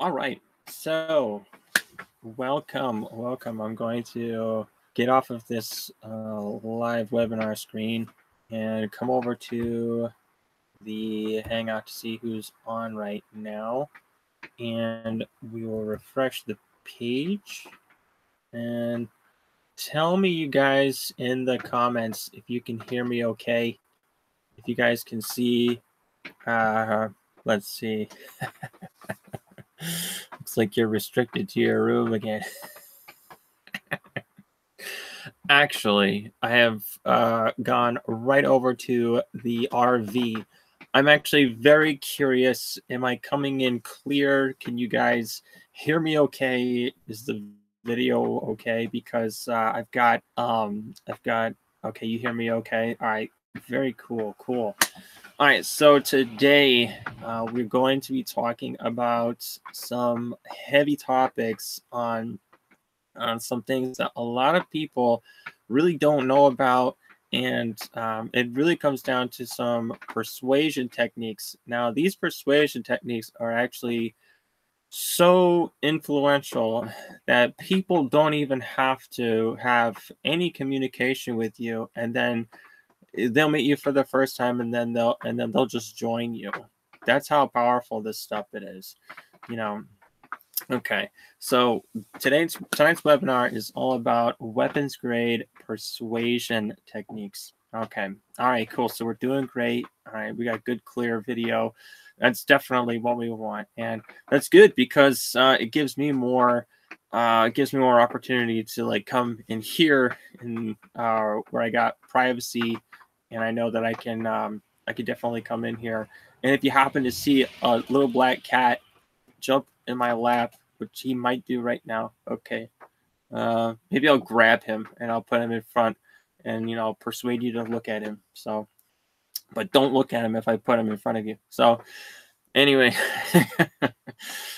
All right, so welcome. I'm going to get off of this live webinar screen and come over to the Hangout to see who's on right now. And we will refresh the page and tell me, you guys, in the comments if you can hear me okay, if you guys can see. Let's see. Looks like you're restricted to your room again. Actually, I have gone right over to the RV. I'm actually very curious. Am I coming in clear? Can you guys hear me okay? Is the video okay? Because I've got, okay, you hear me okay? All right, very cool. All right, so today we're going to be talking about some heavy topics on some things that a lot of people really don't know about, and it really comes down to some persuasion techniques. Now, these persuasion techniques are actually so influential that people don't even have to have any communication with you, and then they'll meet you for the first time, and then they'll just join you. That's how powerful this stuff it is, you know. Okay, so tonight's webinar is all about weapons grade persuasion techniques. Okay, all right, cool. So we're doing great. All right, we got good, clear video. That's definitely what we want, and that's good because it gives me more. Gives me more opportunity to like come in here and where I got privacy, and I know that I can definitely come in here. And if you happen to see a little black cat jump in my lap, which he might do right now, okay, maybe I'll grab him and I'll put him in front and, you know, persuade you to look at him. So, but don't look at him if I put him in front of you. So anyway,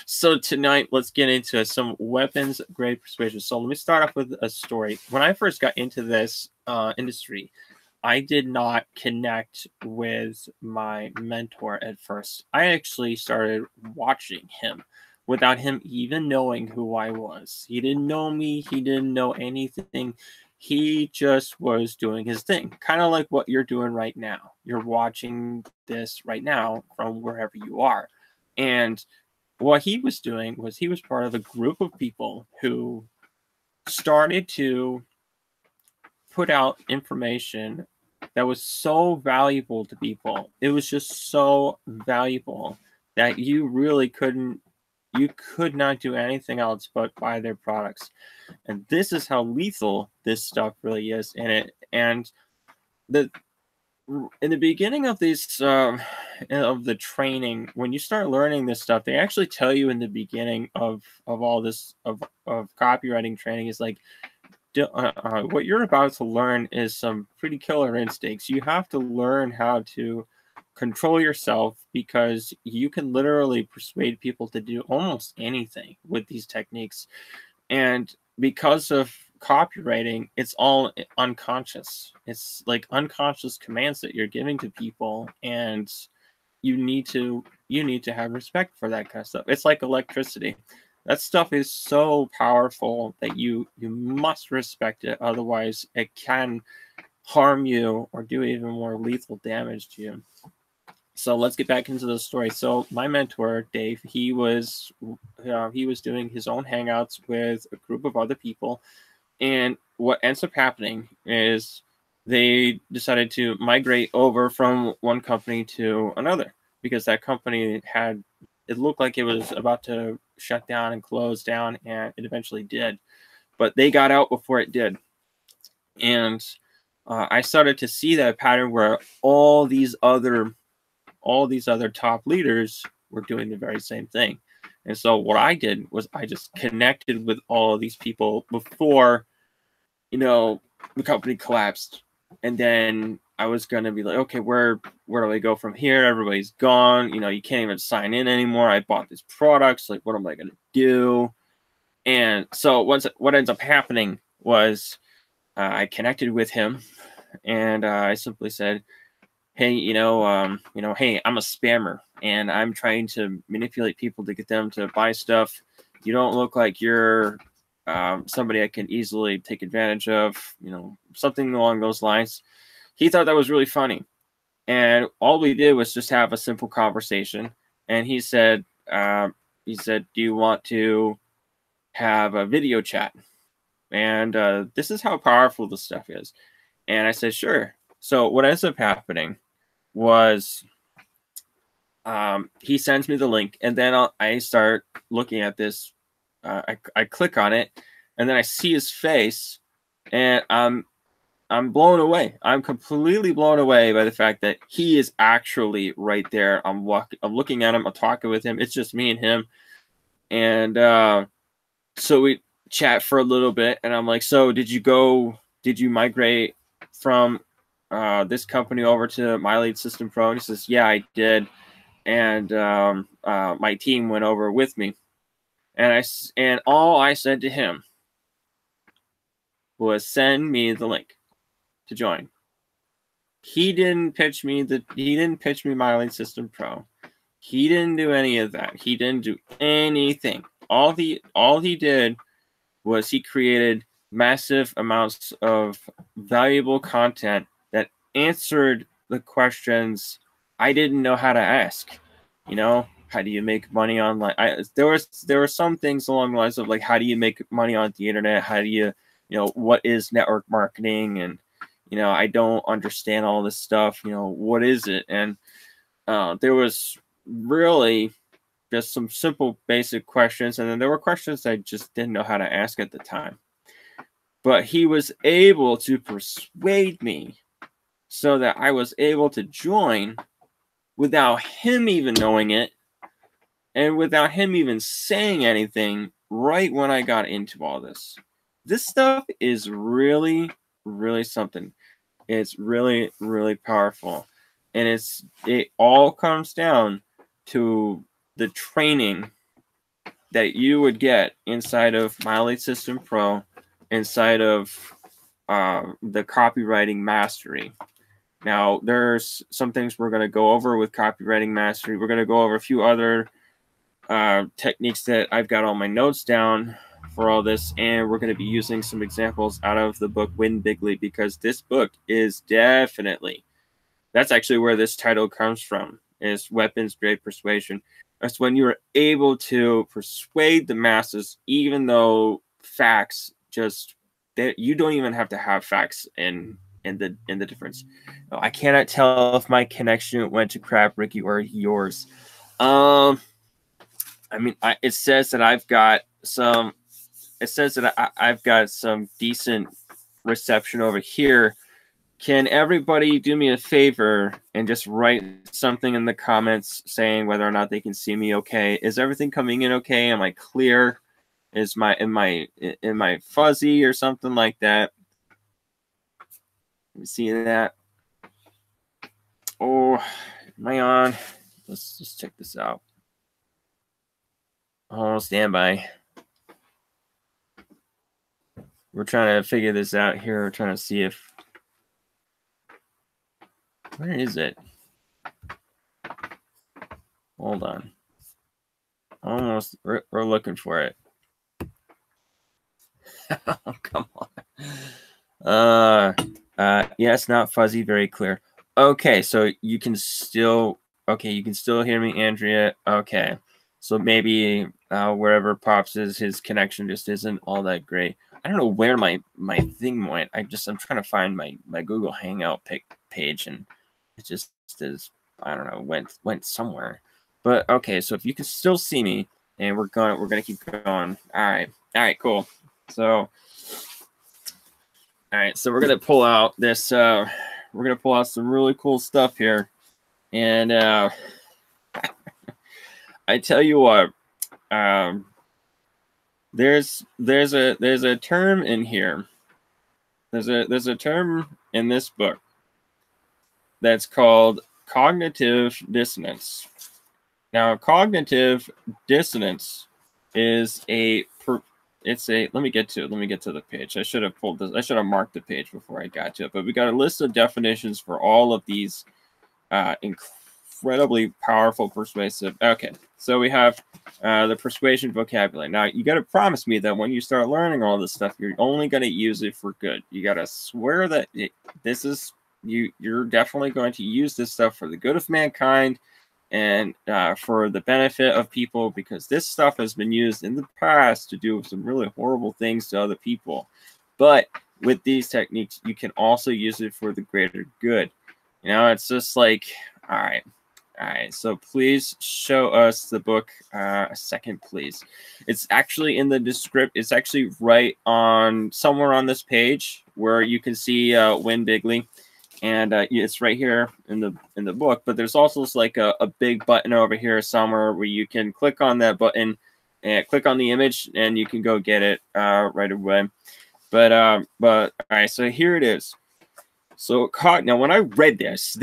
so tonight let's get into some weapons grade persuasion. So let me start off with a story. When I first got into this industry, I did not connect with my mentor at first. I actually started watching him without him even knowing who I was. He didn't know me. He didn't know anything. He just was doing his thing, kind of like what you're doing right now. You're watching this right now from wherever you are. And what he was doing was he was part of a group of people who started to put out information that was so valuable to people. It was just so valuable that you really could not do anything else but buy their products. And this is how lethal this stuff really is. And in the beginning of this of the training, when you start learning this stuff, they actually tell you in the beginning of all this of copywriting training is like, what you're about to learn is some pretty killer instincts. You have to learn how to control yourself because you can literally persuade people to do almost anything with these techniques. And because of copywriting, it's all unconscious. It's like unconscious commands that you're giving to people, and you need to have respect for that kind of stuff. It's like electricity. That stuff is so powerful that you must respect it. Otherwise, it can harm you or do even more lethal damage to you. So let's get back into the story. So my mentor, Dave, he was doing his own hangouts with a group of other people. And what ends up happening is they decided to migrate over from one company to another because that company it looked like it was about to shut down and close down, and it eventually did. But they got out before it did. And I started to see that pattern where all these other top leaders were doing the very same thing. And so what I did was I just connected with all of these people before, you know, the company collapsed. And then I was going to be like, okay, where do I go from here? Everybody's gone. You know, you can't even sign in anymore. I bought these products. Like, what am I going to do? And so what ends up happening was I connected with him, and I simply said, hey, hey, I'm a spammer and I'm trying to manipulate people to get them to buy stuff. You don't look like you're somebody I can easily take advantage of, something along those lines. He thought that was really funny. And all we did was just have a simple conversation. And he said, do you want to have a video chat? And this is how powerful this stuff is. And I said, sure. So what ends up happening was he sends me the link, and then I start looking at this. I click on it, and then I see his face, and I'm blown away. I'm completely blown away by the fact that he is actually right there. I'm looking at him. I'm talking with him. It's just me and him, and so we chat for a little bit, and I'm like, so did you migrate from this company over to My Lead System Pro? And he says, yeah, I did. And my team went over with me. And all I said to him was send me the link to join. He didn't pitch me My Lead System Pro. He didn't do any of that. He didn't do anything. All he did was he created massive amounts of valuable content that answered the questions I didn't know how to ask. How do you make money online? There were some things along the lines of like, how do you make money on the internet? How do you, what is network marketing? And, I don't understand all this stuff. What is it? And there was really just some simple basic questions. And then there were questions I just didn't know how to ask at the time. But he was able to persuade me so that I was able to join without him even knowing it and without him even saying anything right when I got into all this. This stuff is really, really something. It's really, really powerful. And it all comes down to the training that you would get inside of My Lead System Pro, inside of the copywriting mastery. Now, there's some things we're going to go over with copywriting mastery. We're going to go over a few other techniques that I've got all my notes down for all this, and we're going to be using some examples out of the book Win Bigly, because this book is definitely, that's actually where this title comes from, is Weapons Grade Persuasion. That's when you're able to persuade the masses, even though facts you don't even have to have facts in the difference. I cannot tell if my connection went to crap, Ricky, or yours. It says that I've got some. It says that I've got some decent reception over here. Can everybody do me a favor and just write something in the comments saying whether or not they can see me okay? Is everything coming in okay? Am I clear? Am I fuzzy or something like that? Let me see that. Oh, am I on? Let's just check this out. Oh, stand by. We're trying to figure this out here. We're trying to see if... Where is it? Hold on. Almost. We're looking for it. Oh, come on. Yeah, it's not fuzzy, very clear. Okay, so you can still hear me, Andrea. Okay. So maybe wherever Pops is, his connection just isn't all that great. I don't know where my thing went. I'm trying to find my Google Hangout page, and it just is, I don't know, went somewhere. But okay, so if you can still see me, and we're gonna keep going. All right, cool. So we're gonna pull out this. We're gonna pull out some really cool stuff here, and I tell you what, there's a term in here. There's a term in this book that's called cognitive dissonance. Now, cognitive dissonance is let me get to the page. I should have marked the page before I got to it, but we got a list of definitions for all of these incredibly powerful persuasive. Okay, so we have the persuasion vocabulary. Now you got to promise me that when you start learning all this stuff, you're only going to use it for good. You got to swear that this is you're definitely going to use this stuff for the good of mankind and for the benefit of people, because this stuff has been used in the past to do some really horrible things to other people. But with these techniques, you can also use it for the greater good. You know, it's just like, all right. All right, so please show us the book a second, please. It's actually in the description. It's actually right on somewhere on this page where you can see Win Bigly, and it's right here in the book. But there's also like a big button over here somewhere where you can click on that button and click on the image, and you can go get it right away. But all right, so here it is. So now when I read this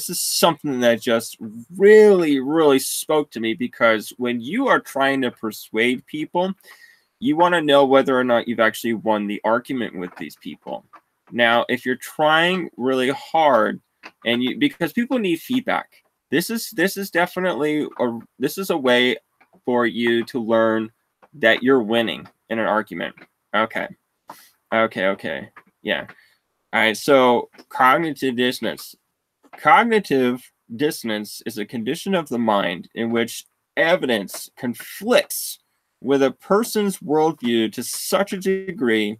is something that just really, really spoke to me, because when you are trying to persuade people, you want to know whether or not you've actually won the argument with these people. Now, if you're trying really hard, and because people need feedback, this is definitely this is a way for you to learn that you're winning in an argument. Okay, yeah. All right, so cognitive dissonance. Cognitive dissonance is a condition of the mind in which evidence conflicts with a person's worldview to such a degree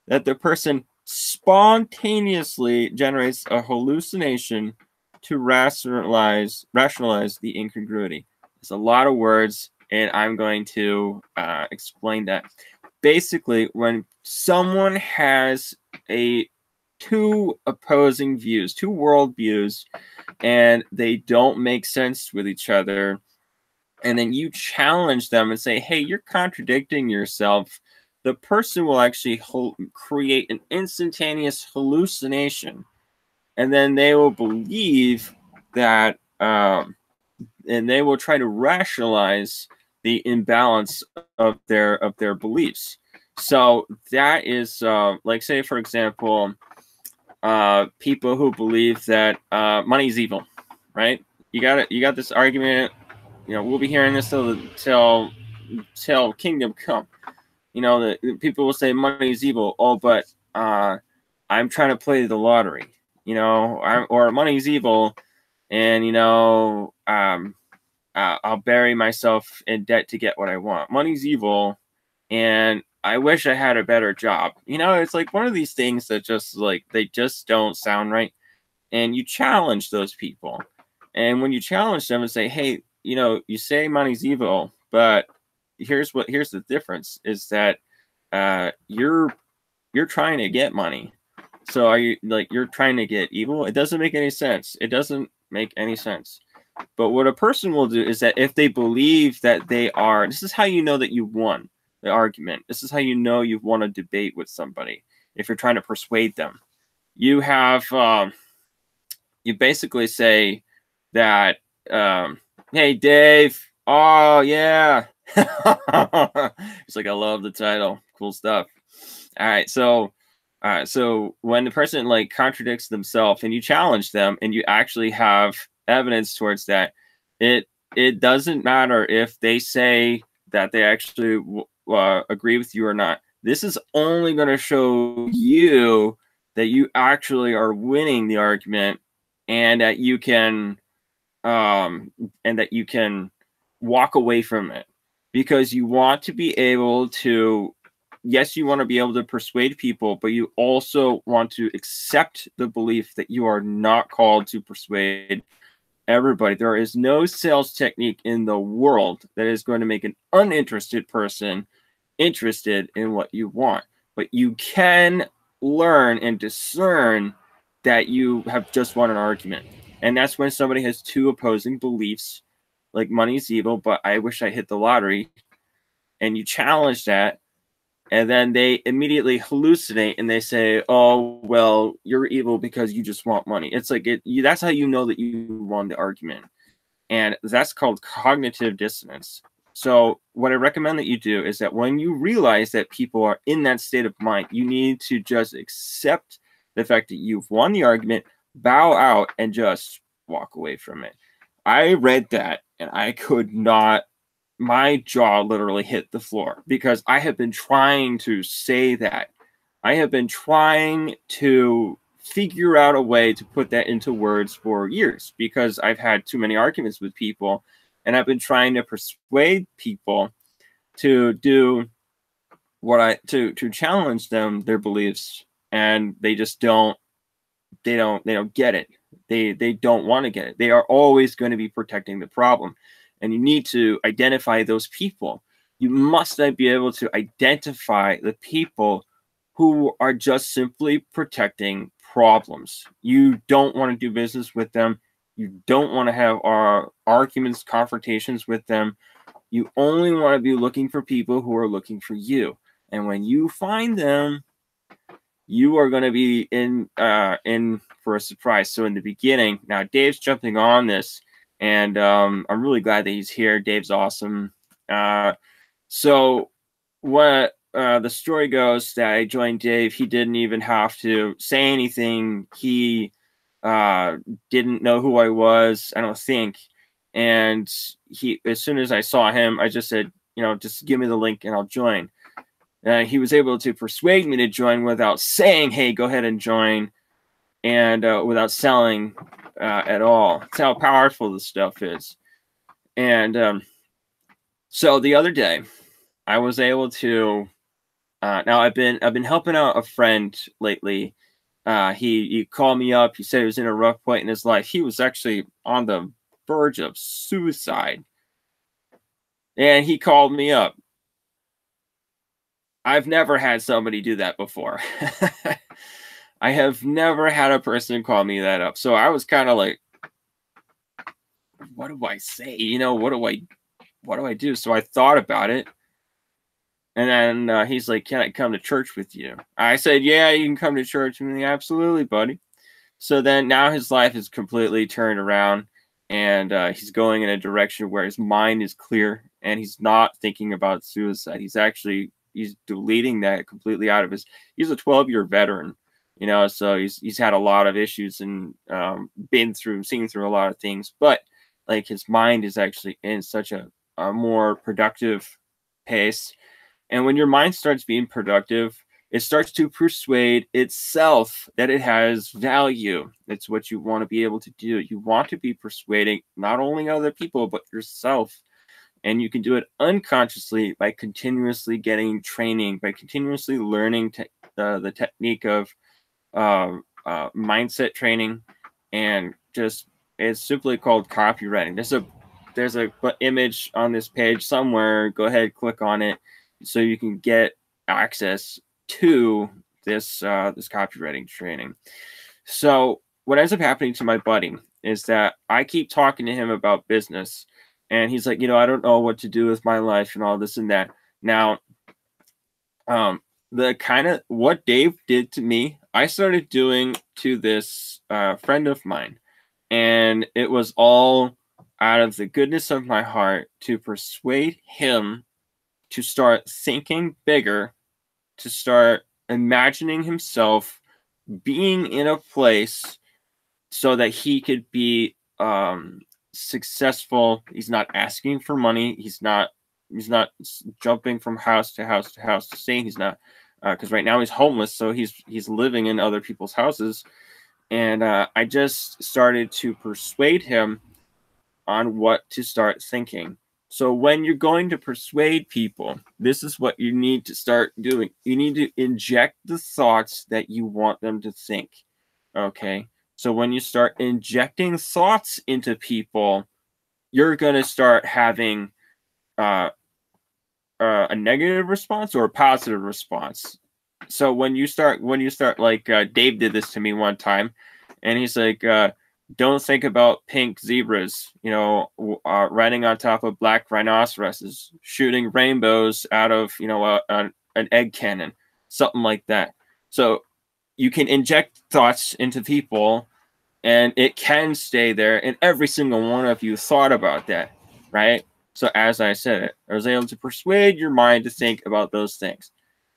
that the person spontaneously generates a hallucination to rationalize the incongruity. It's a lot of words, and I'm going to explain that. Basically, when someone has two opposing views, two worldviews, and they don't make sense with each other, and then you challenge them and say, hey, you're contradicting yourself, the person will actually create an instantaneous hallucination, and then they will believe that, and they will try to rationalize the imbalance of their beliefs. So that is like, say, for example, people who believe that money is evil, right? You got this argument. You know, we'll be hearing this till kingdom come. You know, the people will say money is evil. Oh, but I'm trying to play the lottery. You know, or money is evil, and you know, I'll bury myself in debt to get what I want. Money's evil, and I wish I had a better job. You know, it's like one of these things that just like, they just don't sound right. And you challenge those people. And when you challenge them and say, hey, you know, you say money's evil, but here's the difference is that you're trying to get money. So are you like, you're trying to get evil? It doesn't make any sense. It doesn't make any sense. But what a person will do is that if they believe that they are, this is how you know that you won the argument. This is how you know you've won a debate with somebody. If you're trying to persuade them, you have you basically say that, hey, Dave. Oh yeah. It's like, I love the title. Cool stuff. All right, so when the person like contradicts themselves and you challenge them and you actually have evidence towards that, it doesn't matter if they say that they actually agree with you or not. This is only going to show you that you actually are winning the argument, and that you can walk away from it, because you want to be able to, yes, you want to be able to persuade people, but you also want to accept the belief that you are not called to persuade everybody. There is no sales technique in the world that is going to make an uninterested person interested in what you want. But you can learn and discern that you have just won an argument. And that's when somebody has two opposing beliefs, like money's evil, but I wish I hit the lottery. And you challenge that, and then they immediately hallucinate and they say, oh, well, you're evil because you just want money. It's like, that's how you know that you won the argument. And that's called cognitive dissonance. So what I recommend that you do is that when you realize that people are in that state of mind, you need to just accept the fact that you've won the argument, bow out and just walk away from it. I read that and I could not, my jaw literally hit the floor because I have been trying to say that. I have been trying to figure out a way to put that into words for years because I've had too many arguments with people, and I've been trying to persuade people to do to challenge them, their beliefs, and they just they don't get it. They don't want to get it. They are always going to be protecting the problem, and you need to identify those people. You must then be able to identify the people who are just simply protecting problems. You don't want to do business with them. You don't want to have arguments, confrontations with them. You only want to be looking for people who are looking for you. And when you find them, you are going to be in for a surprise. So in the beginning, now Dave's jumping on this, and I'm really glad that he's here. Dave's awesome. So what the story goes that I joined Dave, he didn't even have to say anything. He didn't know who I was, I don't think. And as soon as I saw him, I just said, just give me the link and I'll join. He was able to persuade me to join without saying, hey, go ahead and join, and without selling at all. That's how powerful this stuff is. And so the other day, I was able to. Now I've been helping out a friend lately. He called me up. He said he was in a rough point in his life. He was actually on the verge of suicide, and he called me up. I've never had somebody do that before. I have never had a person call me that up. So I was kind of like, what do I say? What do I do? So I thought about it. And then he's like, can I come to church with you? I said, yeah, you can come to church with me. Absolutely, buddy. So then now his life is completely turned around, and he's going in a direction where his mind is clear and he's not thinking about suicide. He's deleting that completely out of he's a 12-year veteran, so he's had a lot of issues and seen through a lot of things, but like his mind is actually in such a more productive pace. And when your mind starts being productive, it starts to persuade itself that it has value. That's what you want to be able to do. You want to be persuading not only other people, but yourself. And you can do it unconsciously by continuously getting training, by continuously learning the technique of mindset training. And it's simply called copywriting. There's a image on this page somewhere. Go ahead, click on it, so you can get access to this copywriting training. So what ends up happening to my buddy is that I keep talking to him about business, and he's like, I don't know what to do with my life and all this and that. Now, the kind of what Dave did to me, I started doing to this friend of mine, and it was all out of the goodness of my heart to persuade him to start thinking bigger, to start imagining himself being in a place so that he could be successful. He's not asking for money. He's not jumping from house to house to house to stay. He's not, because right now he's homeless, so he's living in other people's houses. And I just started to persuade him on what to start thinking. So when you're going to persuade people, this is what you need to start doing. You need to inject the thoughts that you want them to think. Okay? So when you start injecting thoughts into people, you're going to start having a negative response or a positive response. So when you start like Dave did this to me one time, and he's like, don't think about pink zebras, riding on top of black rhinoceroses, shooting rainbows out of, an egg cannon, something like that. So you can inject thoughts into people, and it can stay there. And every single one of you thought about that, right? So as I said it, I was able to persuade your mind to think about those things.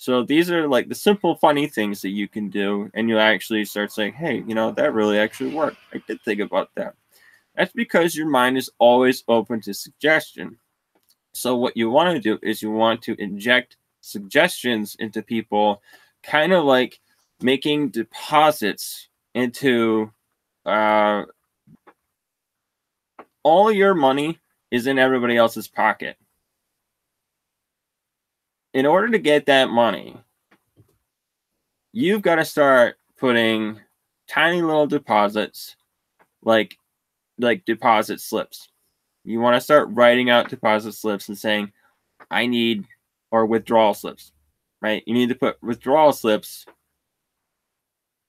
So these are like the simple, funny things that you can do, and you actually start saying, hey, you know, that really actually worked. I did think about that. That's because your mind is always open to suggestion. So what you want to do is you want to inject suggestions into people, kind of like making deposits into all your money is in everybody else's pocket. In order to get that money, you've got to start putting tiny little deposits, like deposit slips. You want to start writing out deposit slips and saying, I need, or withdrawal slips, right? You need to put withdrawal slips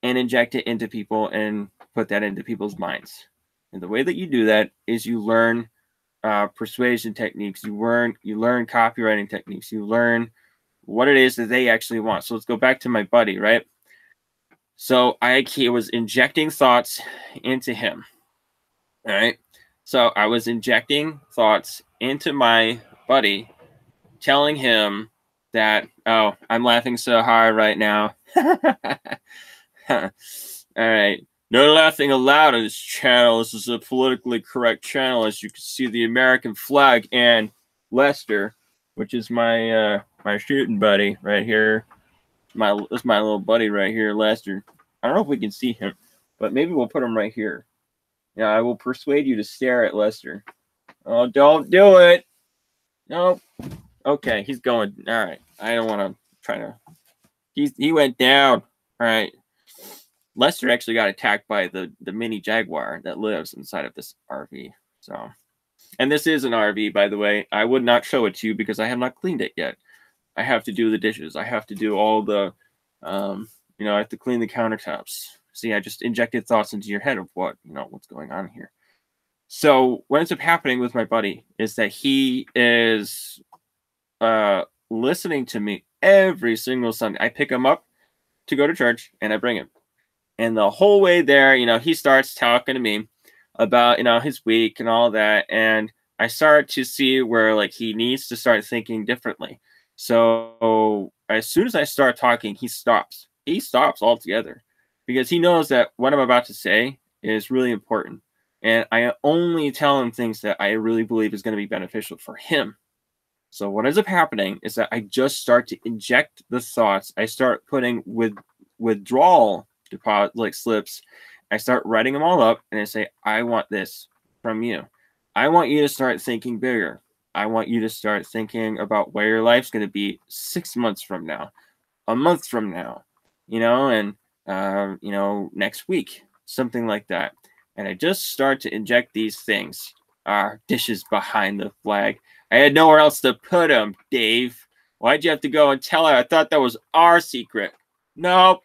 and inject it into people and put that into people's minds. And the way that you do that is you learn persuasion techniques. You learn copywriting techniques. You learn what it is that they actually want. So let's go back to my buddy, right? So I was injecting thoughts into him. All right. So I was injecting thoughts into my buddy, telling him that, oh, I'm laughing so hard right now. All right. No laughing aloud on this channel. This is a politically correct channel. As you can see, the American flag and Lester, which is my my shooting buddy right here. That's my little buddy right here, Lester. I don't know if we can see him, but maybe we'll put him right here. Yeah, I will persuade you to stare at Lester. Oh, don't do it. Nope. Okay, he's going. All right. I don't want to try to. He went down. All right. Lester actually got attacked by the mini jaguar that lives inside of this RV. So, and this is an RV, by the way. I would not show it to you because I have not cleaned it yet. I have to do the dishes. I have to do all the, you know, I have to clean the countertops. See, I just injected thoughts into your head of what's going on here. So what ends up happening with my buddy is that he is listening to me every single Sunday. I pick him up to go to church and I bring him. And the whole way there, you know, he starts talking to me about, you know, his week and all that. And I start to see where like he needs to start thinking differently. So as soon as I start talking, he stops. He stops altogether because he knows that what I'm about to say is really important. And I only tell him things that I really believe is going to be beneficial for him. So what ends up happening is that I just start to inject the thoughts. I start putting withdrawal deposit like slips. I start writing them all up and I say, I want this from you. I want you to start thinking bigger. I want you to start thinking about where your life's going to be 6 months from now, a month from now, you know, and, you know, next week, something like that. And I just start to inject these things. Dishes behind the flag. I had nowhere else to put them, Dave. Why'd you have to go and tell her? I thought that was our secret. Nope.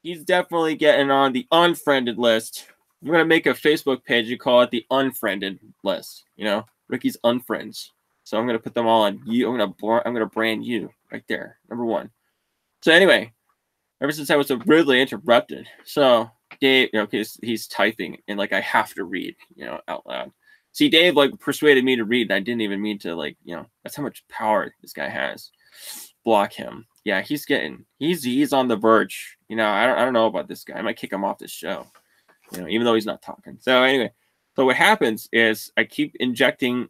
He's definitely getting on the unfriended list. I'm going to make a Facebook page and call it the unfriended list. You know, Ricky's unfriends. So I'm going to put them all on you. I'm going to brand you right there. Number 1. So anyway, ever since I was so rudely interrupted. So Dave, you know, he's typing and like I have to read, you know, out loud. See, Dave like persuaded me to read. And I didn't even mean to, like, you know, that's how much power this guy has. Block him. Yeah, he's on the verge. You know, I don't know about this guy. I might kick him off this show. You know, even though he's not talking. So anyway, so what happens is I keep injecting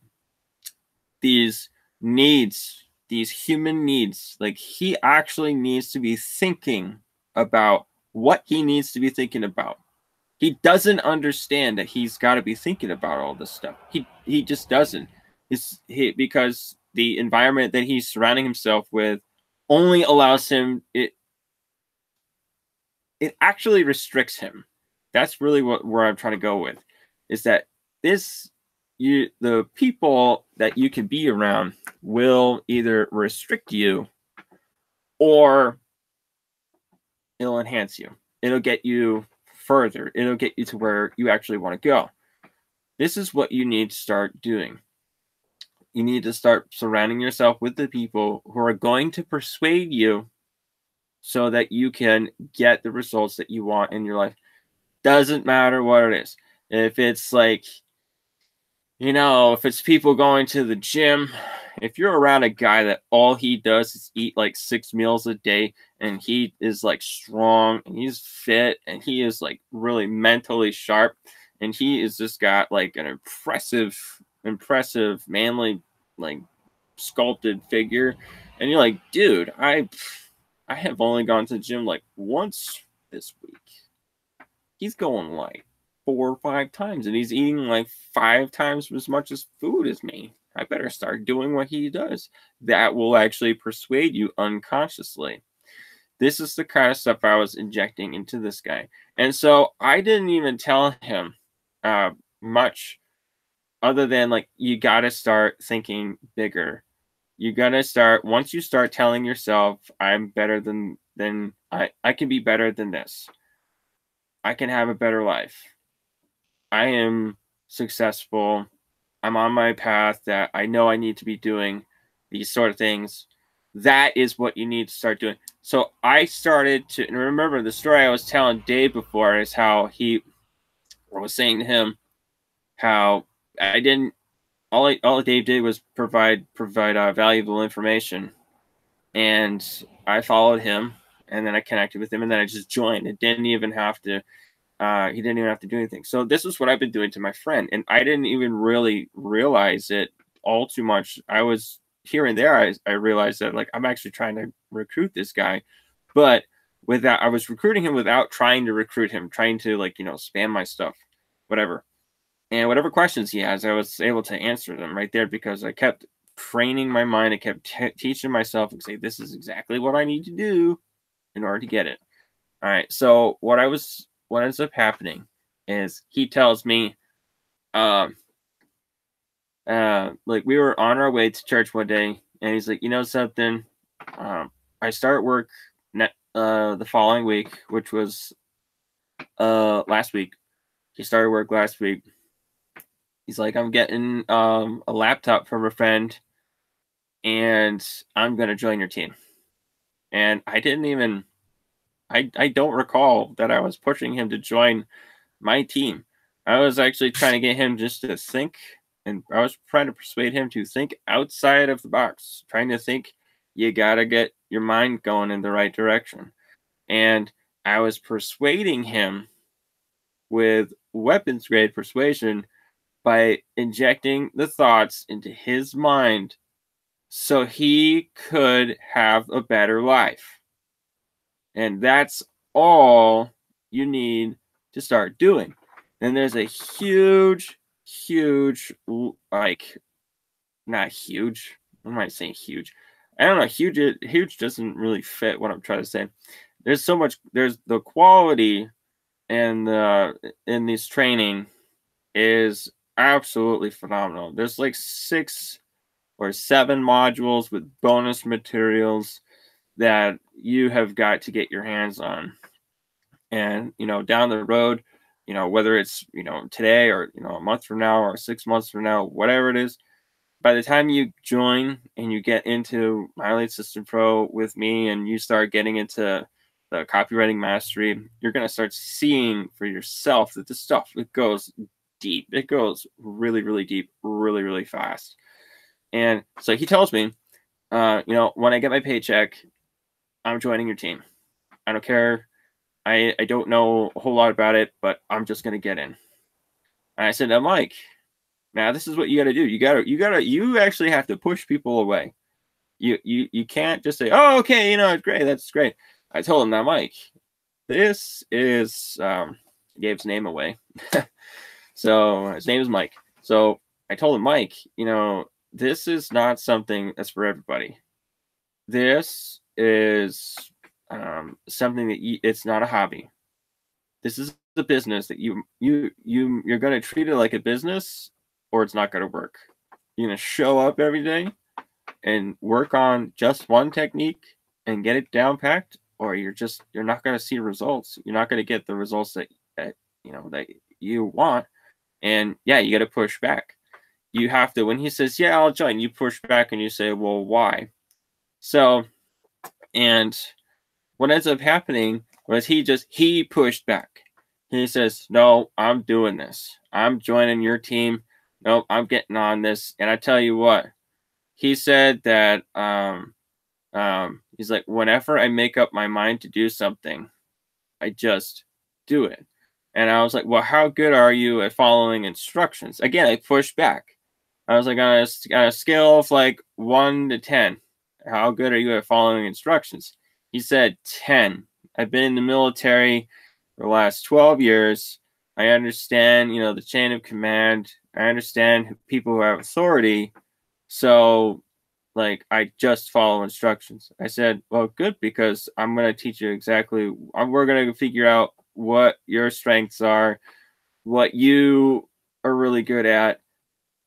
these needs, these human needs. Like he actually needs to be thinking about what he needs to be thinking about. He doesn't understand that he's got to be thinking about all this stuff. He just doesn't. Because the environment that he's surrounding himself with only allows him, it actually restricts him. That's really where I'm trying to go with, is that the people that you can be around will either restrict you or it'll enhance you. It'll get you further. It'll get you to where you actually want to go. This is what you need to start doing. You need to start surrounding yourself with the people who are going to persuade you so that you can get the results that you want in your life. Doesn't matter what it is. If it's like, you know, if it's people going to the gym if you're around a guy that all he does is eat like 6 meals a day, and he is like strong and he's fit and he is like really mentally sharp, and he is just got like an impressive manly, like sculpted figure, and you're like, dude, I have only gone to the gym like once this week. He's going like 4 or 5 times, and he's eating like 5 times as much as food as me. I better start doing what he does. That will actually persuade you unconsciously. This is the kind of stuff I was injecting into this guy. And so I didn't even tell him much other than like, you got to start thinking bigger. You got to start, once you start telling yourself, I'm better than I can be better than this. I can have a better life. I am successful. I'm on my path that I know I need to be doing these sort of things. That is what you need to start doing. So I started to, and remember the story I was telling Dave before is how I was saying to him how I didn't, all Dave did was provide valuable information. And I followed him, and then I connected with him, and then I just joined. It didn't even have to, he didn't even have to do anything. So this is what I've been doing to my friend, and I didn't even really realize it all too much. I was here and there, I realized that like I'm actually trying to recruit this guy, but with that, I was recruiting him without trying to recruit him, trying to like, spam my stuff, whatever. And whatever questions he has, I was able to answer them right there because I kept training my mind. I kept teaching myself and say, this is exactly what I need to do in order to get it. All right. So what ends up happening is he tells me, like we were on our way to church one day, and he's like, you know something, I start work the following week, which was last week. He started work last week. He's like, I'm getting a laptop from a friend, and I'm going to join your team. And I didn't even, I don't recall that I was pushing him to join my team. I was actually trying to get him just to think, and I was trying to persuade him to think outside of the box, trying to think you got to get your mind going in the right direction. And I was persuading him with weapons grade persuasion by injecting the thoughts into his mind so he could have a better life. And that's all you need to start doing. And there's a huge, like, not huge. What am I saying huge? I don't know. Huge doesn't really fit what I'm trying to say. There's so much, there's the quality and in this training is absolutely phenomenal. There's like 6 or 7 modules with bonus materials that you have got to get your hands on. And, down the road, whether it's, today or, a month from now or 6 months from now, whatever it is, by the time you join and you get into My Elite System Pro with me and you start getting into the copywriting mastery, you're going to start seeing for yourself that this stuff, it goes deep. It goes really, really deep, really, really fast. And so he tells me, when I get my paycheck, I'm joining your team. I don't care. I don't know a whole lot about it, but I'm just going to get in. And I said, now, Mike, now this is what you got to do. You actually have to push people away. You can't just say, oh, okay, it's great. That's great. I told him, now, Mike, this is, gave his name away. So his name is Mike. So I told him, Mike, this is not something that's for everybody. This is something that it's not a hobby. This is the business that you're going to treat it like a business, or it's not going to work. You're going to show up every day and work on just one technique and get it down packed, or you're not going to see results. You're not going to get the results that you want. And yeah, you got to push back. You have to, when he says, yeah, I'll join, you push back and you say, well, why? So, and what ends up happening was he pushed back. He says, no, I'm doing this. I'm joining your team. Nope, I'm getting on this. And I tell you what, he said that he's like, whenever I make up my mind to do something, I just do it. And I was like, well, how good are you at following instructions? Again, I pushed back. I was like, on a scale of like 1 to 10, how good are you at following instructions? He said 10. I've been in the military for the last 12 years. I understand, the chain of command. I understand people who have authority. So, like, I just follow instructions. I said, well, good, because I'm going to teach you exactly. We're going to figure out what your strengths are, what you are really good at.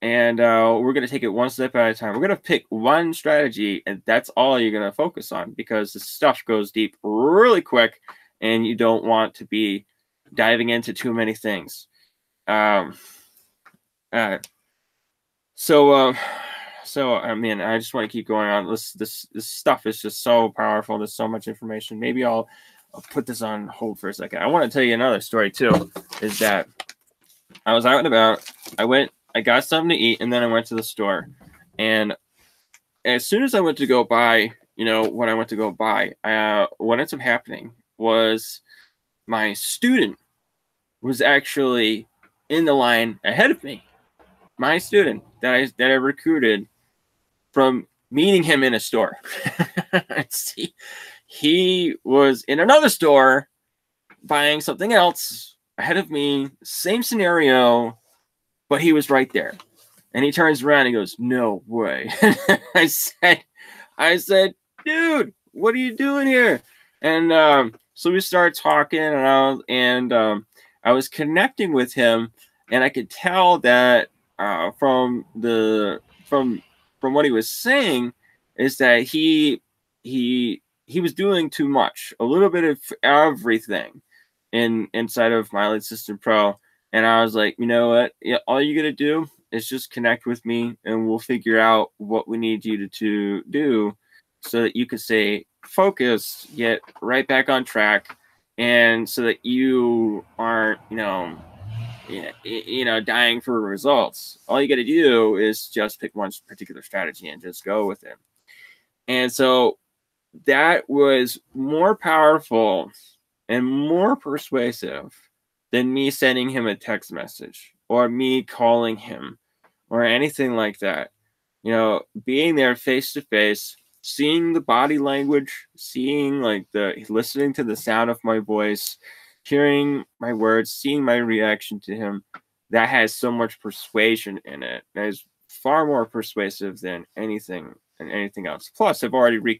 And we're going to take it one step at a time. We're going to pick one strategy, and that's all you're going to focus on, because the stuff goes deep really quick, and you don't want to be diving into too many things. So I mean, I just want to keep going on. This stuff is just so powerful. There's so much information. Maybe I'll put this on hold for a second. I want to tell you another story too. Is that I was out and about. I got something to eat, and then I went to the store. And as soon as I went to go buy, what I went to go buy, what ends up happening was my student was actually in the line ahead of me. My student that I recruited from meeting him in a store. See, he was in another store buying something else ahead of me, same scenario, but he was right there. And he turns around and he goes, "No way." I said, "Dude, what are you doing here?" And so we started talking, and I was connecting with him, and I could tell that from what he was saying is that he was doing too much, a little bit of everything inside of My Lead System Pro. And I was like, you know what? Yeah, all you gotta do is just connect with me, and we'll figure out what we need you to do, so that you can stay focused, get right back on track, and so that you aren't, dying for results. All you got to do is just pick one particular strategy and just go with it. And so that was more powerful and more persuasive than me sending him a text message or me calling him or anything like that. Being there face to face, seeing the body language, seeing listening to the sound of my voice, hearing my words, seeing my reaction to him, that has so much persuasion in it. That is far more persuasive than anything else. Plus, I've already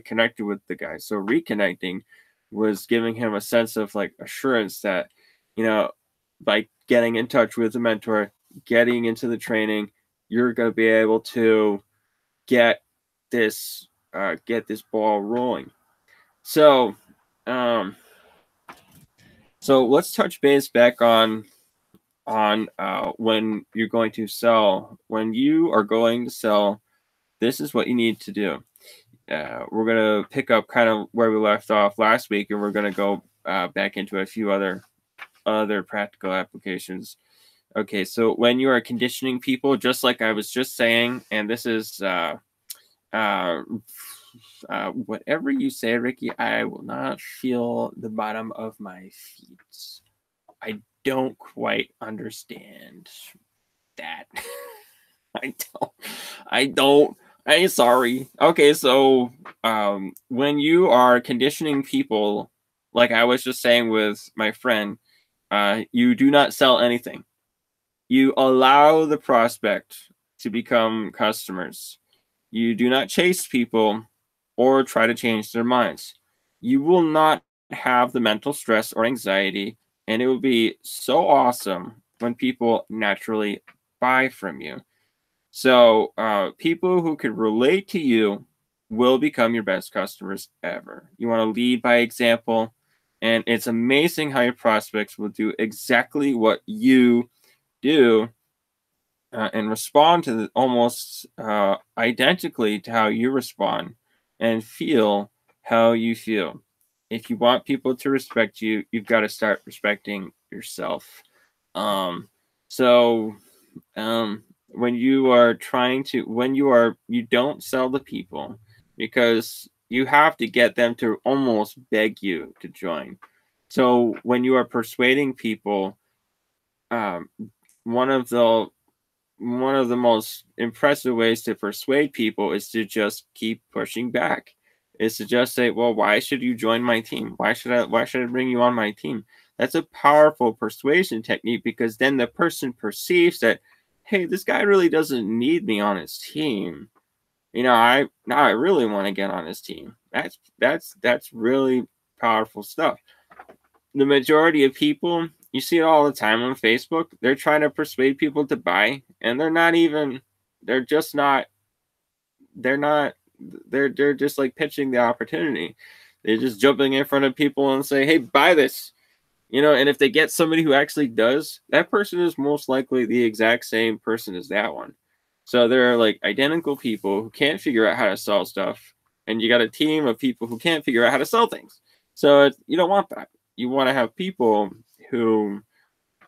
connected with the guy, so reconnecting was giving him a sense of assurance that, by getting in touch with the mentor, getting into the training, you're going to be able to get this ball rolling. So let's touch base back on when you're going to sell. When you are going to sell, this is what you need to do. We're going to pick up kind of where we left off last week, and we're going to go back into a few other practical applications. Okay, so when you are conditioning people, just like I was just saying, and this is whatever you say, Ricky, I will not feel the bottom of my feet. I don't quite understand that. I don't. I'm sorry. Okay, so when you are conditioning people, like I was just saying with my friend, you do not sell anything. You allow the prospect to become customers. You do not chase people or try to change their minds. You will not have the mental stress or anxiety, and it will be so awesome when people naturally buy from you. So people who can relate to you will become your best customers ever. You want to lead by example, and it's amazing how your prospects will do exactly what you do and respond to almost identically to how you respond and feel how you feel. If you want people to respect you, you've got to start respecting yourself. when you are trying to, you don't sell the people, because you have to get them to almost beg you to join. So when you are persuading people, um, one of the most impressive ways to persuade people is to just keep pushing back. Is to just say, well, why should you join my team? Why should I bring you on my team? That's a powerful persuasion technique, because then the person perceives that, hey, this guy really doesn't need me on his team. I really want to get on his team. That's really powerful stuff. The majority of people, you see it all the time on Facebook, they're trying to persuade people to buy, and they're just not, they're not, they're just like pitching the opportunity. They're just jumping in front of people and say, hey, buy this. And if they get somebody who actually does, that person is most likely the exact same person as that one. So there are like identical people who can't figure out how to sell stuff, and you got a team of people who can't figure out how to sell things. So you don't want that. You want to have people who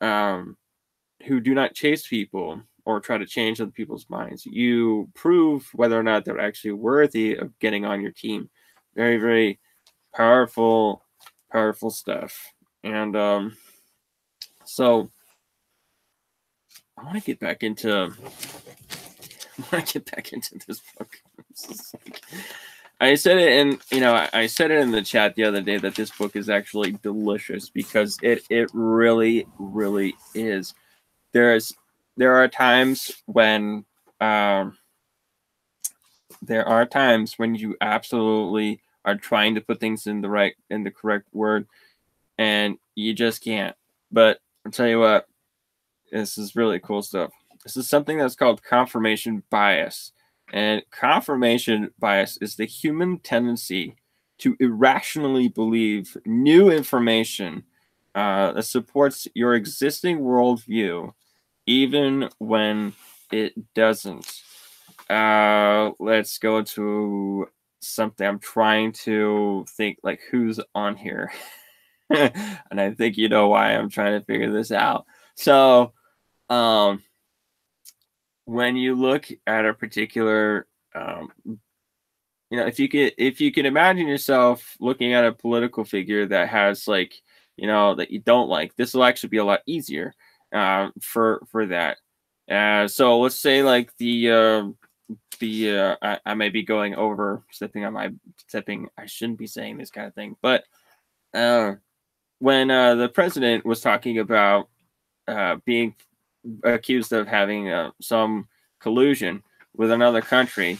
um, who do not chase people or try to change other people's minds. You prove whether or not they're actually worthy of getting on your team. Very, very powerful, powerful stuff. And so I want to get back into this book. I said it in the chat the other day that this book is actually delicious, because it really, really is. There are times when you absolutely are trying to put things in the correct word, and you just can't. But I'll tell you what, this is really cool stuff. This is something that's called confirmation bias. And confirmation bias is the human tendency to irrationally believe new information that supports your existing worldview, even when it doesn't. Let's go to something. I'm trying to think like who's on here. And I think you know why I'm trying to figure this out. So, when you look at a particular, if you can imagine yourself looking at a political figure that has that you don't like, this will actually be a lot easier for that. So let's say like I may be going over stepping. I shouldn't be saying this kind of thing, but when the president was talking about being accused of having some collusion with another country,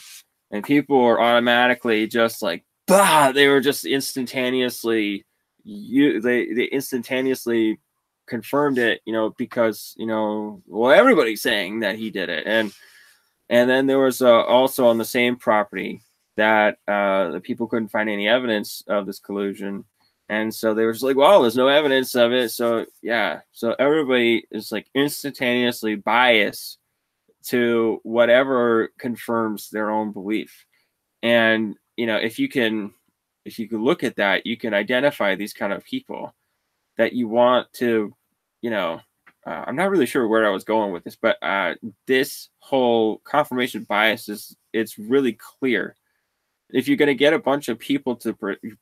and people were automatically just like, bah! They were just instantaneously, they instantaneously confirmed it, because well, everybody's saying that he did it, and then there was also on the same property that the people couldn't find any evidence of this collusion. And so they were just like, well, there's no evidence of it. So, yeah. So everybody is like instantaneously biased to whatever confirms their own belief. And, if you can look at that, you can identify these kind of people that you want to, I'm not really sure where I was going with this, but this whole confirmation bias it's really clear. If you're going to get a bunch of people to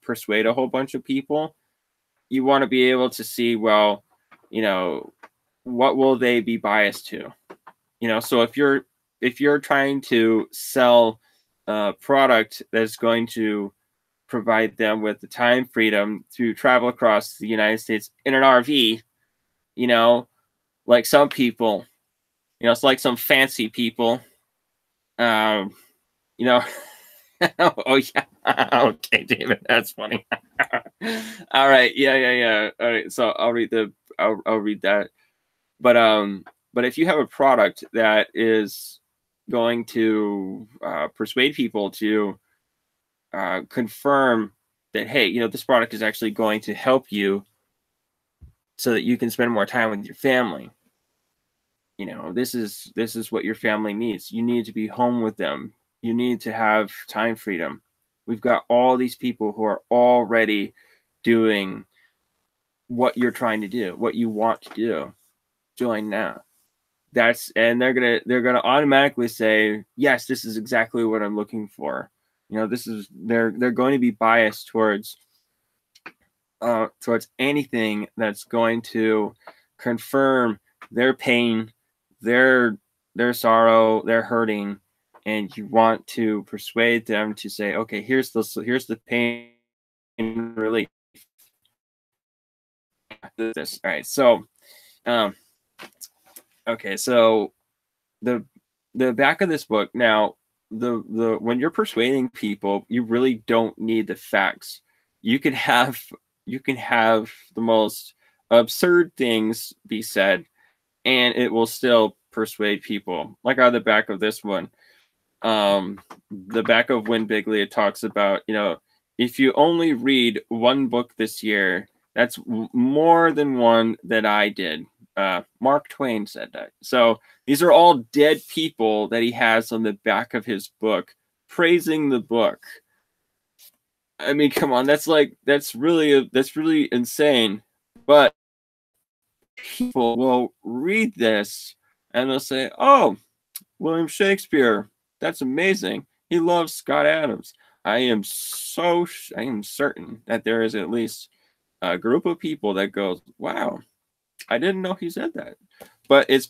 persuade a whole bunch of people, you want to be able to see, well, what will they be biased to? So if you're trying to sell a product that's going to provide them with the time freedom to travel across the United States in an RV, like some people, it's like some fancy people, um, you know, oh yeah. Okay, David, that's funny. All right, yeah. All right, so I'll read that. But if you have a product that is going to persuade people to confirm that, hey, this product is actually going to help you so that you can spend more time with your family. This is what your family needs. You need to be home with them. You need to have time freedom. We've got all these people who are already doing what you're trying to do, what you want to do. Join now. they're gonna automatically say, yes, this is exactly what I'm looking for. They're going to be biased towards anything that's going to confirm their pain, their sorrow, their hurting, and you want to persuade them to say, okay, here's the pain relief. This, all right. So, okay, so the back of this book now, the when you're persuading people, you really don't need the facts. You can have the most absurd things be said, and it will still persuade people. Like on the back of this one, the back of Win Bigly, it talks about, if you only read one book this year, that's more than one that I did. Mark Twain said that. So these are all dead people that he has on the back of his book praising the book. I mean, come on, that's really insane. But people will read this and they'll say, "Oh, William Shakespeare, that's amazing. He loves Scott Adams." I am certain that there is at least a group of people that goes, "Wow, I didn't know he said that." But it's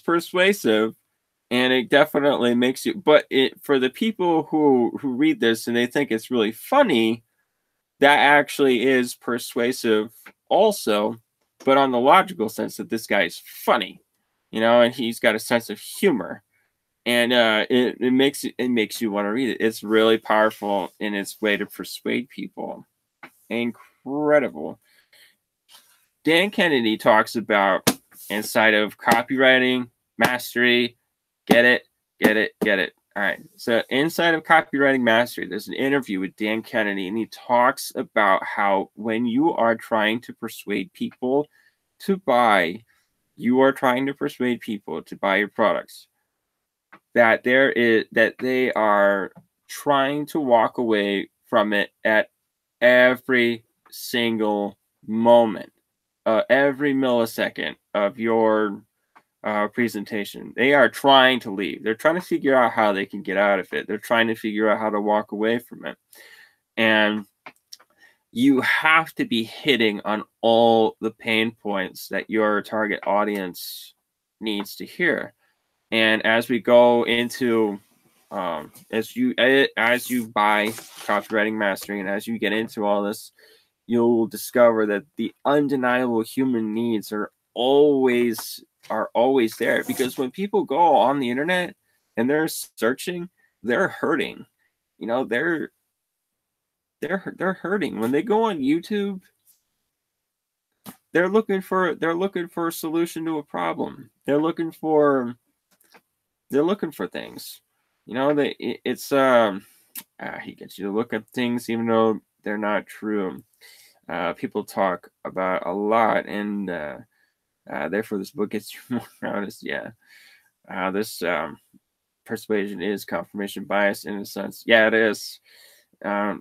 persuasive, and it definitely makes you. But for the people who read this and they think it's really funny, that actually is persuasive also, but on the logical sense that this guy is funny, and he's got a sense of humor, and it makes you want to read it. It's really powerful in its way to persuade people. Incredible. Dan Kennedy talks about inside of copywriting mastery. Get it. All right. So inside of copywriting mastery, there's an interview with Dan Kennedy, and he talks about how when you are trying to persuade people to buy, you are trying to persuade people to buy your products, that they are trying to walk away from it at every single moment, every millisecond of your presentation. They are trying to leave. They're trying to figure out how they can get out of it. They're trying to figure out how to walk away from it. And you have to be hitting on all the pain points that your target audience needs to hear. And as we go into as you buy copywriting mastery, and as you get into all this, you'll discover that the undeniable human needs are always there. Because when people go on the internet and they're searching, they're hurting. They're hurting. When they go on YouTube, they're looking for a solution to a problem. They're looking for things. He gets you to look at things even though they're not true. People talk about a lot, and therefore this book gets you more honest. Yeah. This persuasion is confirmation bias in a sense. Yeah, it is.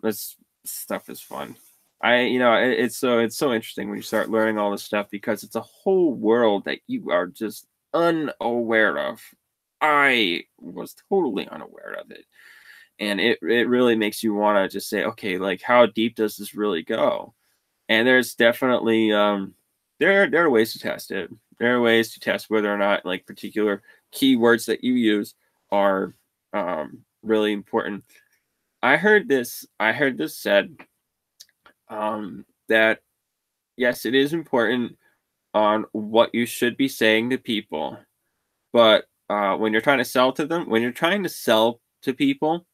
This stuff is fun. It's so interesting when you start learning all this stuff, because it's a whole world that you are just unaware of. I was totally unaware of it. And it really makes you want to just say, okay, like, how deep does this really go? And there's definitely there are ways to test it. There are ways to test whether or not, like, particular keywords that you use are really important. I heard this said that yes, it is important on what you should be saying to people, but when you're trying to sell to people,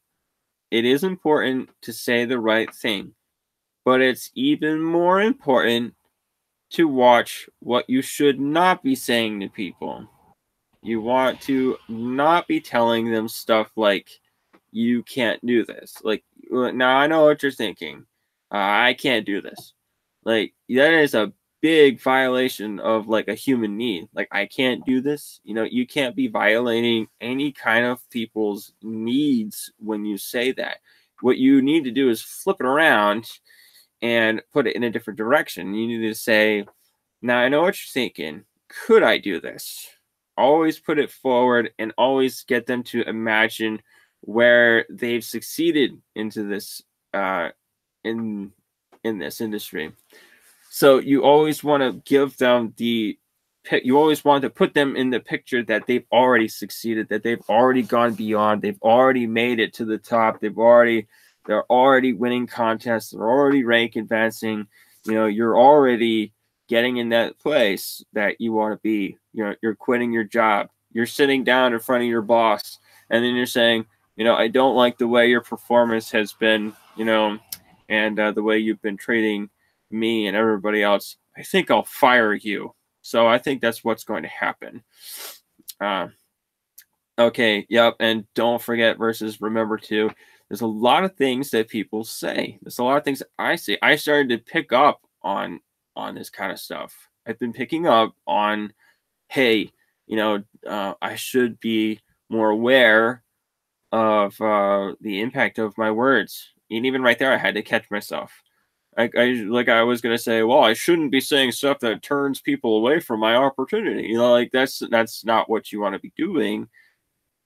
it is important to say the right thing. But it's even more important to watch what you should not be saying to people. You want to not be telling them stuff like, you can't do this. Like, now I know what you're thinking. I can't do this. Like, that is a big violation of, like, a human need. Like, I can't do this. You can't be violating any kind of people's needs when you say that. What you need to do is flip it around and put it in a different direction. You need to say, now I know what you're thinking. could I do this? Always put it forward and always get them to imagine where they've succeeded into this in this industry. So you always want to give them you always want to put them in the picture that they've already succeeded, that they've already gone beyond, they've already made it to the top, they're already winning contests, they're already rank advancing. You're already getting in that place that you want to be. You're quitting your job, you're sitting down in front of your boss, and then you're saying, I don't like the way your performance has been, and the way you've been treating me and everybody else. I think I'll fire you. So I think that's what's going to happen. Okay, yep, and don't forget versus remember to. There's a lot of things that people say. There's a lot of things I say. I started to pick up on this kind of stuff. I've been picking up on, hey, I should be more aware of the impact of my words. And even right there, I had to catch myself. I was gonna say, well, I shouldn't be saying stuff that turns people away from my opportunity. That's not what you want to be doing.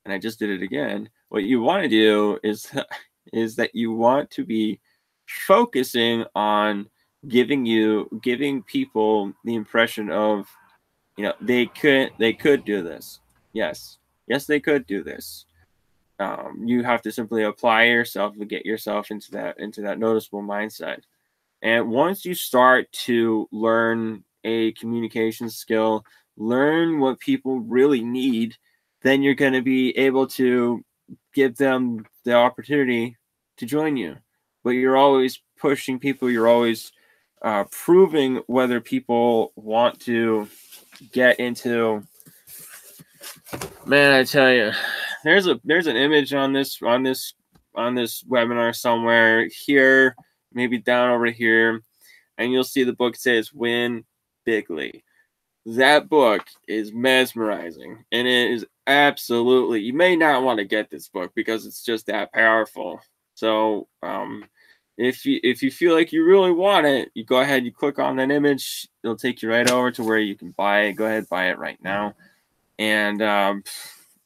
And I just did it again. What you want to do is that you want to be focusing on giving people the impression of, they could do this. Yes, they could do this. You have to simply apply yourself to get yourself into that noticeable mindset. And once you start to learn a communication skill, learn what people really need, then you're going to be able to give them the opportunity to join you. But you're always pushing people. You're always proving whether people want to get into. Man, I tell you, there's an image on this webinar somewhere here, maybe down over here, and you'll see the book says Win Bigly. That book is mesmerizing, and it is absolutely, you may not want to get this book because it's just that powerful. So if you feel like you really want it, you go ahead, you click on that image, it'll take you right over to where you can buy it. Go ahead, buy it right now. And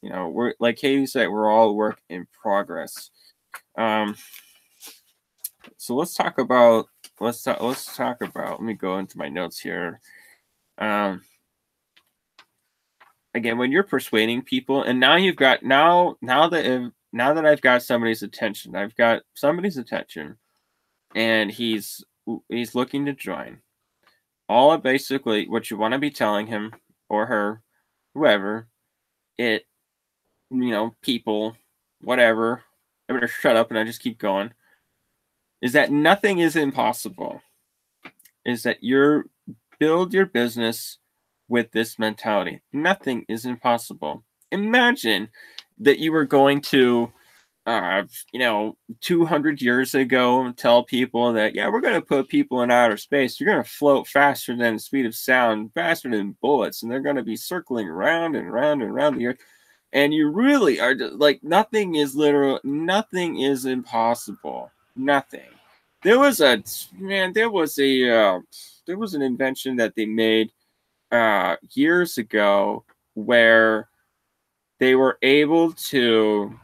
we're, like Katie said, we're all work in progress. So let's talk about, let me go into my notes here. Again, when you're persuading people, and now you've got, now that I've got somebody's attention, and he's looking to join. All basically what you want to be telling him or her, whoever, people, whatever, I better shut up and I just keep going, is that nothing is impossible. Is that you build your business with this mentality. Nothing is impossible. Imagine that you were going to, 200 years ago, tell people that, yeah, we're going to put people in outer space. You're going to float faster than the speed of sound, faster than bullets, and they're going to be circling round and round and round the earth. And you really are like, nothing is impossible. Nothing. There was an invention that they made years ago where they were able to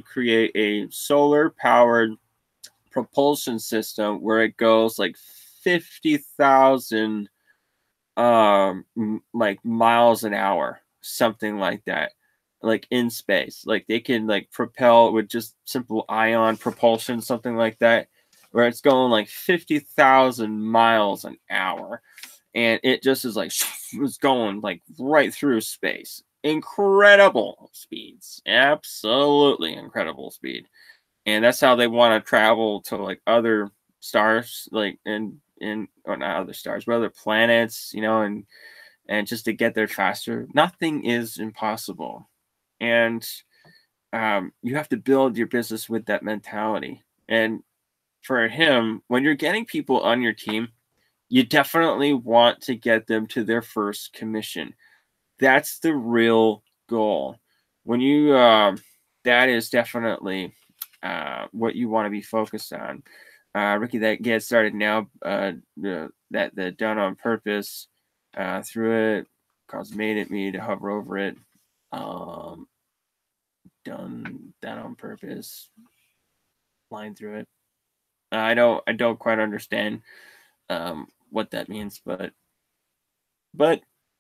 create a solar powered propulsion system where it goes like 50,000 like miles an hour, something like that, like in space. Like they can like propel with just simple ion propulsion, something like that, where it's going like 50,000 miles an hour, and it just is like it's going like right through space. Incredible speeds, absolutely incredible speed. And that's how they want to travel to like other stars, like or not other stars, but other planets, and just to get there faster. Nothing is impossible. And you have to build your business with that mentality. And for him, when you're getting people on your team, you definitely want to get them to their first commission. That's the real goal. When you, that is definitely what you want to be focused on. Ricky, that get started now. that done on purpose. Through it, made me to hover over it. Done that on purpose. Line through it. I don't quite understand what that means, but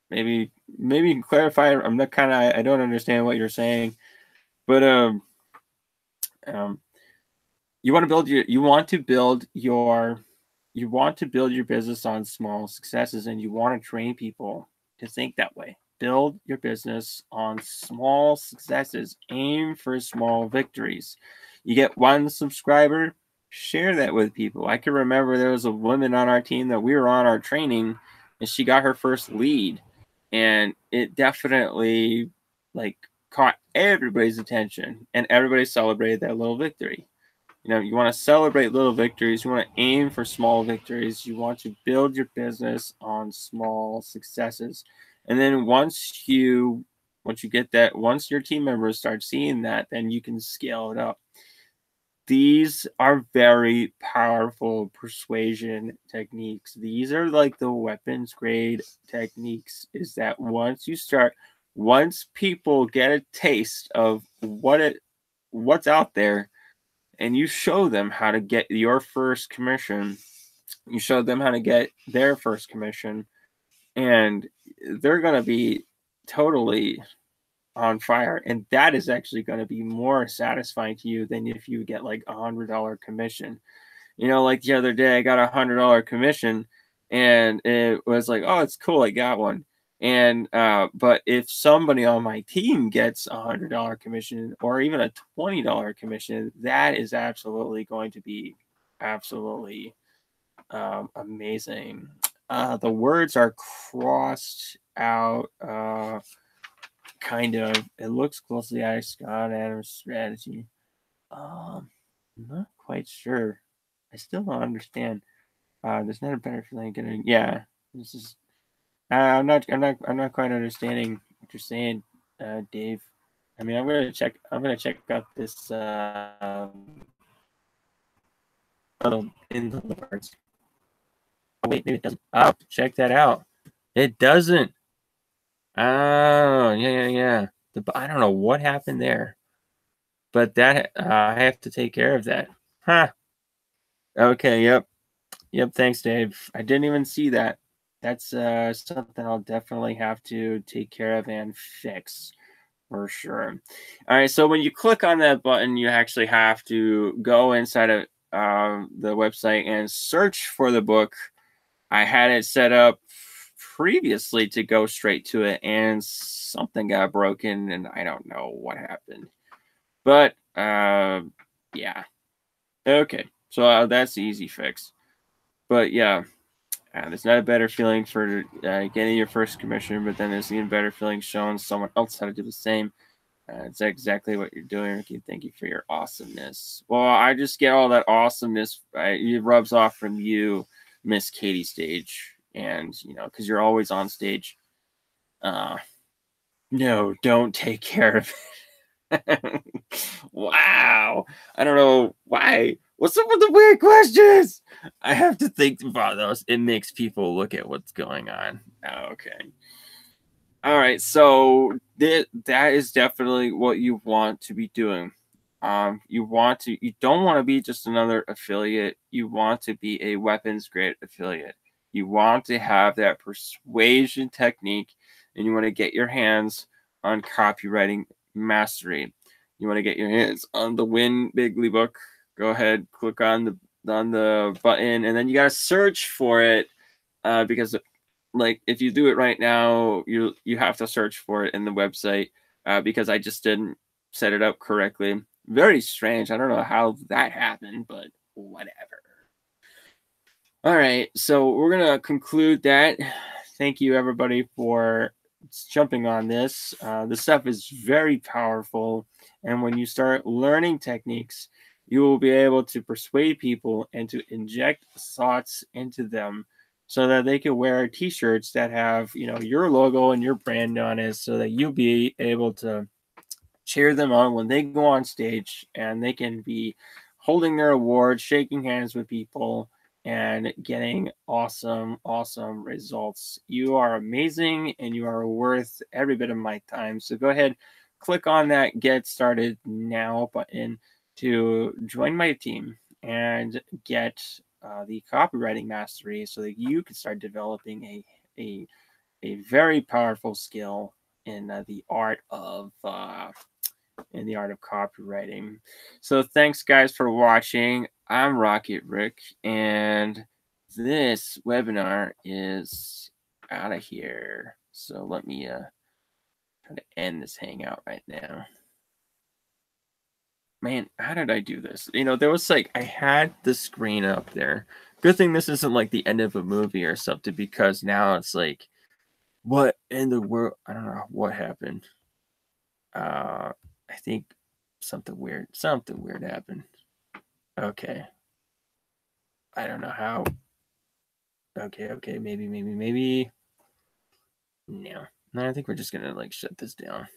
maybe you can clarify. I'm not I don't understand what you're saying, but you want to build your business on small successes, and you want to train people to think that way. Build your business on small successes. Aim for small victories. You get 1 subscriber, share that with people. I can remember there was a woman on our team that we were on our training, and she got her first lead, and it definitely caught everybody's attention, and everybody celebrated that little victory. You want to celebrate little victories. You want to aim for small victories. You want to build your business on small successes. And then once you get that, once your team members start seeing that, then you can scale it up. These are very powerful persuasion techniques. These are like the weapons grade techniques, is that once people get a taste of what's out there, and you show them how to get your first commission, you show them how to get their first commission, and they're going to be totally on fire. And that is actually going to be more satisfying to you than if you get like $100 commission. Like the other day, I got $100 commission, and it was like, oh, it's cool, I got one. And but if somebody on my team gets $100 commission, or even a $20 commission, that is absolutely going to be absolutely amazing. The words are crossed out, kind of. It looks closely at Scott Adams' strategy. I'm not quite sure. I still don't understand. There's not a better feeling getting. Yeah, this is. I'm not quite understanding what you're saying, Dave. I mean, I'm gonna check out this in the words. Oh, wait, maybe it doesn't. Oh, check that out. It doesn't. Oh, yeah. I don't know what happened there, but that I have to take care of that. Huh. Okay. Yep. Thanks, Dave. I didn't even see that. That's something I'll definitely have to take care of and fix for sure. All right. So when you click on that button, you actually have to go inside of the website and search for the book. I had it set up previously to go straight to it, and something got broken, and I don't know what happened. But yeah. Okay. So that's the easy fix. But yeah. There's not a better feeling for getting your first commission, but then there's even better feeling showing someone else how to do the same. It's exactly what you're doing, Ricky. Thank you for your awesomeness. Well, I just get all that awesomeness. It rubs off from you, Miss Katie Stage, and because you're always on stage. No, don't take care of it. Wow. I don't know why. What's up with the weird questions? I have to think about those. It makes people look at what's going on. Okay. All right. So that is definitely what you want to be doing. You don't want to be just another affiliate. You want to be a weapons grade affiliate. You want to have that persuasion technique, and you want to get your hands on copywriting mastery. You want to get your hands on the Win Bigly book. Go ahead, click on the button, and then you got to search for it, because like if you do it right now, you have to search for it in the website, because I just didn't set it up correctly. Very strange. I don't know how that happened, but whatever. All right, so we're gonna conclude that. Thank you everybody for jumping on this. This stuff is very powerful, and when you start learning techniques, you will be able to persuade people and to inject thoughts into them so that they can wear t-shirts that have your logo and your brand on it, so that you'll be able to cheer them on when they go on stage, and they can be holding their awards, shaking hands with people, and getting awesome results. You are amazing and you are worth every bit of my time. So go ahead, click on that get started now button to join my team and get the copywriting mastery so that you can start developing a very powerful skill in the art of copywriting. So thanks guys for watching. I'm Rocket Rick, and this webinar is out of here. So let me try to end this hangout right now. Man, how did I do this? You know, there was like, I had the screen up there. Good thing this isn't like the end of a movie or something, because now it's like, what in the world? I don't know what happened. I think something weird happened. Okay. I don't know how. Okay, maybe. No, I think we're just gonna like shut this down.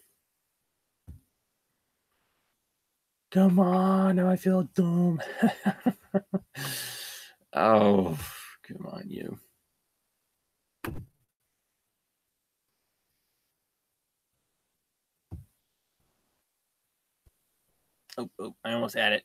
Come on, now I feel dumb. Oh, come on, you. Oh, I almost had it.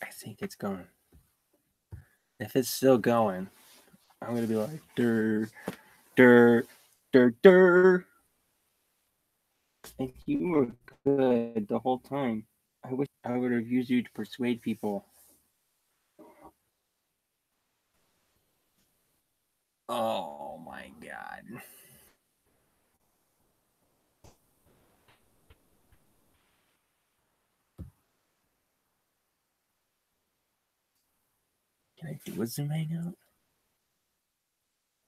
I think it's going. If it's still going, I'm gonna be like, dur. And you were good the whole time. I wish I would have used you to persuade people. Oh my god. Can I do a Zoom hangout?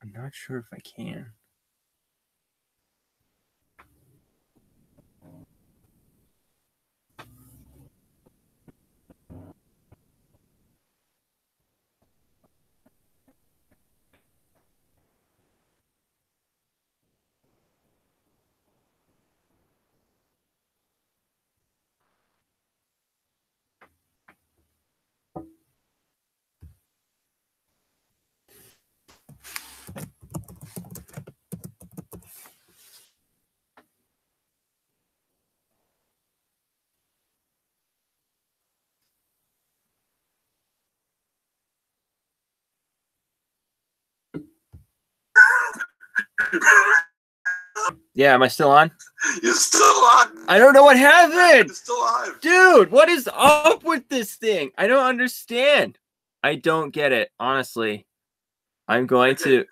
I'm not sure if I can. Yeah, am I still on? You're still on. I don't know what happened. You're still on. Dude, what is up with this thing? I don't understand. I don't get it, honestly. I'm going to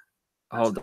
hold